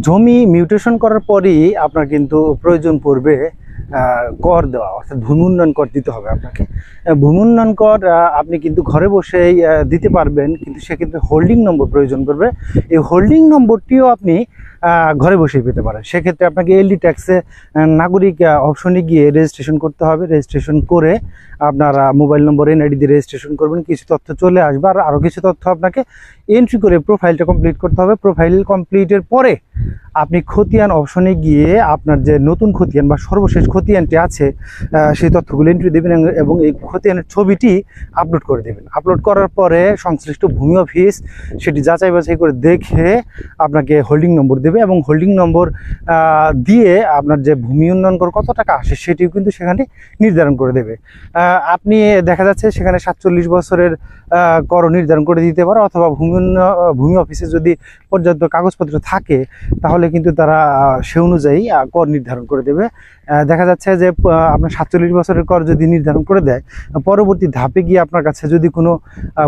জমি মিউটেশন করার পরেই আপনার কিন্তু প্রয়োজন পড়বে কর দেওয়া, অর্থাৎ ভূমি উন্নয়ন কর দিতে হবে আপনাকে। ভূমি উন্নয়ন কর আপনি কিন্তু ঘরে বসেই দিতে পারবেন, কিন্তু সেক্ষেত্রে হোল্ডিং নম্বর প্রয়োজন পড়বে। এই হোল্ডিং নম্বরটিও আপনি ঘরে বসেই পেতে পারেন। সেক্ষেত্রে আপনাকে এলডি ট্যাক্সে নাগরিক অপশনে গিয়ে রেজিস্ট্রেশন করতে হবে। রেজিস্ট্রেশন করে আপনারা মোবাইল নম্বর এনআইডি দিয়ে রেজিস্ট্রেশন করবেন, কিছু তথ্য চলে আসবে, আর আরও কিছু তথ্য আপনাকে এন্ট্রি করে প্রোফাইলটা কমপ্লিট করতে হবে। প্রোফাইল কমপ্লিটের পরে আপনি খতিয়ান অপশনে গিয়ে আপনার যে নতুন খতিয়ান বা সর্বশেষ খতিয়ানটি আছে সেই তথ্যগুলো এন্ট্রি দেবেন এবং এই খতিয়ানের ছবিটি আপলোড করে দেবেন। আপলোড করার পরে সংশ্লিষ্ট ভূমি অফিস সেটি যাচাই বাছাই করে দেখে আপনাকে হোল্ডিং নম্বর দেবে এবং হোল্ডিং নম্বর দিয়ে আপনার যে ভূমি উন্নয়ন কর কত টাকা আসে সেটিও কিন্তু সেখানে নির্ধারণ করে দেবে। আপনি দেখা যাচ্ছে সেখানে 47 বছরের কর নির্ধারণ করে দিতে পারে, অথবা ভূমি অফিসে যদি পর্যাপ্ত কাগজপত্র থাকে তাহলে কিন্তু তারা সে অনুযায়ী কর নির্ধারণ করে দেবে। দেখা যাচ্ছে যে আপনার 47 বছরের কর যদি নির্ধারণ করে দেয়, পরবর্তী ধাপে গিয়ে আপনার কাছে যদি কোনো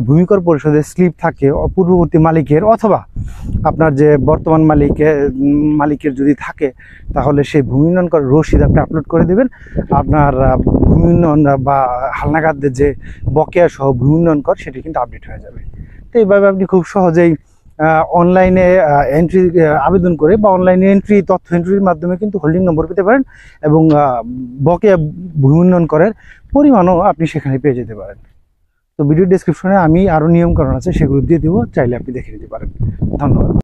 ভূমিকর পরিশোধের স্লিপ থাকে পূর্ববর্তী মালিকের অথবা আপনার যে বর্তমান মালিকের যদি থাকে, তাহলে সেই ভূমি উন্নয়ন কর রসিদ আপনি আপলোড করে দেবেন। আপনার ভূমি উন্নয়ন বা হালনাগাদদের যে বকেয়া সহ ভূমি উন্নয়ন কর সেটি কিন্তু আপডেট হয়ে যাবে। তো এইভাবে আপনি খুব সহজেই অনলাইনে এন্ট্রি আবেদন করে বা অনলাইনে তথ্য এন্ট্রির মাধ্যমে কিন্তু হোল্ডিং নম্বর পেতে পারেন এবং বকেয়া ভূমি উন্নয়ন করের পরিমাণও আপনি সেখানে পেয়ে যেতে পারেন। তো ভিডিও ডেসক্রিপশনে আমি আরও নিয়মকানুন আছে সেগুলো দিয়ে দেবো, চাইলে আপনি দেখে নিতে পারেন। ধন্যবাদ।